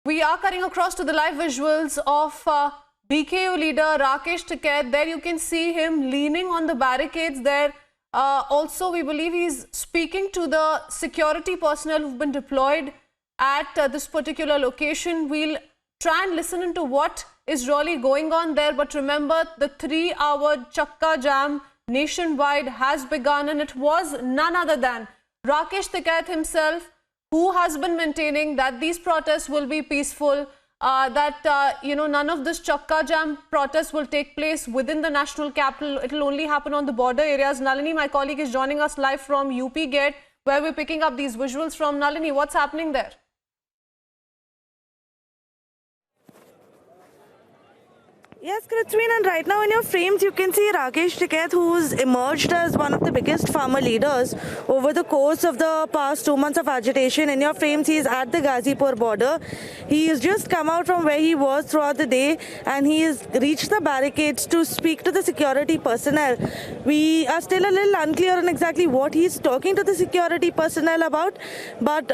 We are cutting across to the live visuals of BKU leader Rakesh Tikait. There you can see him leaning on the barricades there. Also, we believe he's speaking to the security personnel who've been deployed at this particular location. We'll try and listen into what is really going on there. But remember, the 3-hour Chakka Jam nationwide has begun, and it was none other than Rakesh Tikait himself who has been maintaining that these protests will be peaceful, that none of this Chakka Jam protests will take place within the national capital. It will only happen on the border areas. Nalini, my colleague, is joining us live from UP Gate, where we're picking up these visuals from. Nalini, what's happening there? Yes, Krithwin, and right now in your frames you can see Rakesh Tikait, who's emerged as one of the biggest farmer leaders over the course of the past 2 months of agitation. In your frames, he's at the Ghazipur border. He's just come out from where he was throughout the day, and he has reached the barricades to speak to the security personnel. We are still a little unclear on exactly what he's talking to the security personnel about, but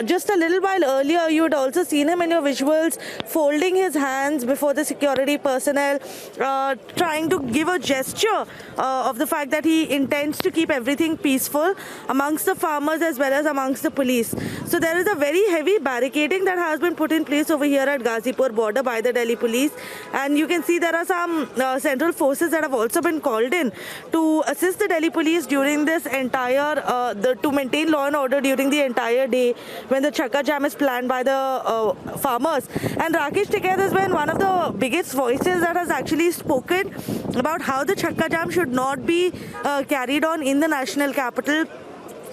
just a little while earlier you had also seen him in your visuals folding his hands before the security personnel, trying to give a gesture of the fact that he intends to keep everything peaceful amongst the farmers as well as amongst the police. So there is a very heavy barricading that has been put in place over here at Ghazipur border by the Delhi police, and you can see there are some central forces that have also been called in to assist the Delhi police during this entire to maintain law and order during the entire day when the Chakka Jam is planned by the farmers. And Rakesh Tikait has been one of the biggest voices that has actually spoken about how the Chakka Jam should not be carried on in the national capital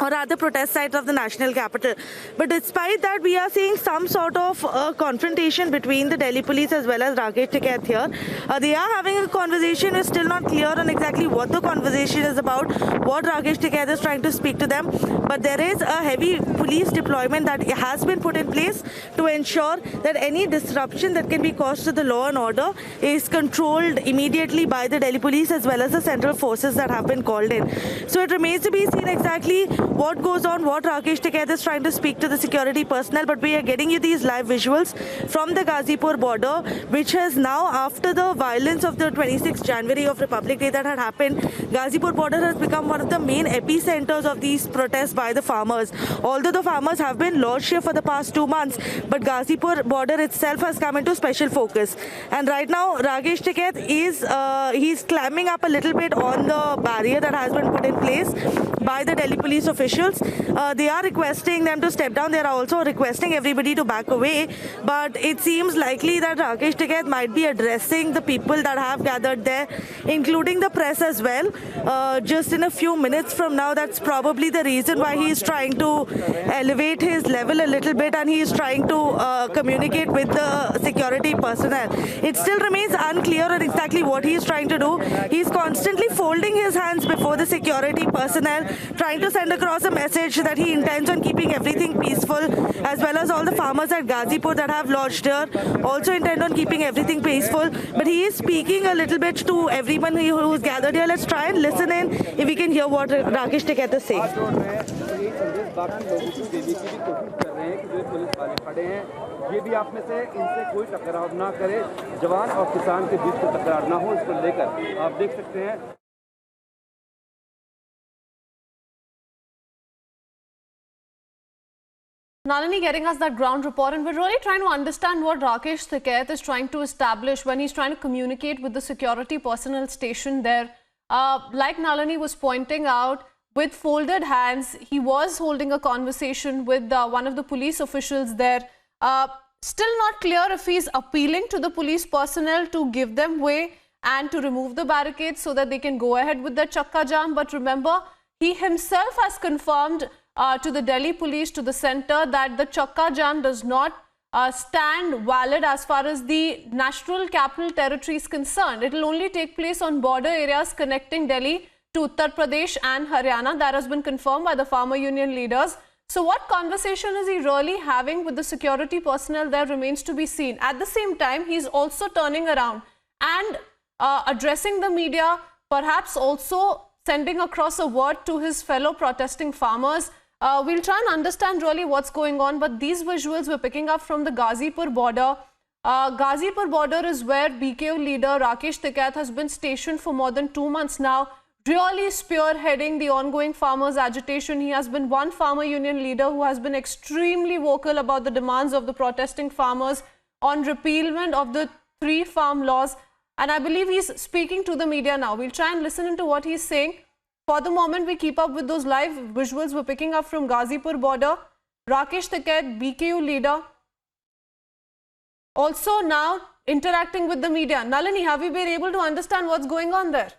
or at the protest sites of the national capital. But despite that, we are seeing some sort of confrontation between the Delhi police as well as Rakesh Tikait here. They are having a conversation. We're still not clear on exactly what the conversation is about, what Rakesh Tikait is trying to speak to them. But there is a heavy police deployment that has been put in place to ensure that any disruption that can be caused to the law and order is controlled immediately by the Delhi police as well as the central forces that have been called in. So it remains to be seen exactly what goes on, what Rakesh Tikait is trying to speak to the security personnel, but we are getting you these live visuals from the Ghazipur border, which has now, after the violence of the 26th January of Republic Day that had happened, Ghazipur border has become one of the main epicenters of these protests by the farmers. Although the farmers have been lodged here for the past 2 months, but Ghazipur border itself has come into special focus. And right now, Rakesh Tikait is he's climbing up a little bit on the barrier that has been put in place by the Delhi police officials. They are requesting them to step down. They are also requesting everybody to back away. But it seems likely that Rakesh Tikait might be addressing the people that have gathered there, including the press as well. Just in a few minutes from now, that's probably the reason why he is trying to elevate his level a little bit, and he is trying to communicate with the security personnel. It still remains unclear on exactly what he is trying to do. He is constantly folding his hands before the security personnel, trying to send across a message that he intends on keeping everything peaceful, as well as all the farmers at Ghazipur that have lodged here also intend on keeping everything peaceful. But he is speaking a little bit to everyone who's gathered here. Let's try and listen in if we can hear what Rakesh Tikait is saying. ये भी आप में से इनसे कोई टकराव ना करे, जवान और किसान के बीच में टकराव ना हो, इसको लेकर आप देख सकते हैं। Nalini getting us that ground report, and we're really trying to understand what Rakesh Tikait is trying to establish when he's trying to communicate with the security personnel stationed there. Like Nalini was pointing out, with folded hands, he was holding a conversation with one of the police officials there. Still not clear if he's appealing to the police personnel to give them way and to remove the barricades so that they can go ahead with the Chakka Jam. But remember, he himself has confirmed to the Delhi police, to the center, that the Chakka Jam does not stand valid as far as the national capital territory is concerned. It will only take place on border areas connecting Delhi to Uttar Pradesh and Haryana. That has been confirmed by the farmer union leaders. So what conversation is he really having with the security personnel there remains to be seen. At the same time, he's also turning around and addressing the media, perhaps also sending across a word to his fellow protesting farmers. We'll try and understand really what's going on, but these visuals we're picking up from the Ghazipur border. Ghazipur border is where BKU leader Rakesh Tikait has been stationed for more than 2 months now, really spearheading the ongoing farmers' agitation. He has been one farmer union leader who has been extremely vocal about the demands of the protesting farmers on repealment of the 3 farm laws. And I believe he's speaking to the media now. We'll try and listen into what he's saying. For the moment, we keep up with those live visuals we're picking up from Ghazipur border. Rakesh Tikait, BKU leader, also now interacting with the media. Nalini, have you been able to understand what's going on there?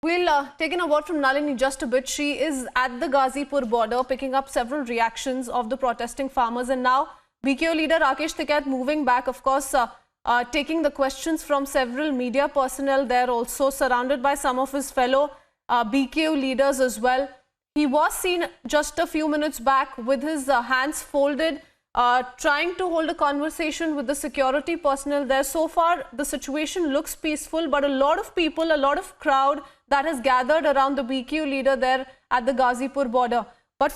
We'll take in a word from Nalini just a bit. She is at the Ghazipur border picking up several reactions of the protesting farmers, and now BKU leader Rakesh Tikait moving back, of course, taking the questions from several media personnel there, also surrounded by some of his fellow BKU leaders as well. He was seen just a few minutes back with his hands folded, trying to hold a conversation with the security personnel there. So far, the situation looks peaceful, but a lot of people, a lot of crowd that has gathered around the BKU leader there at the Ghazipur border.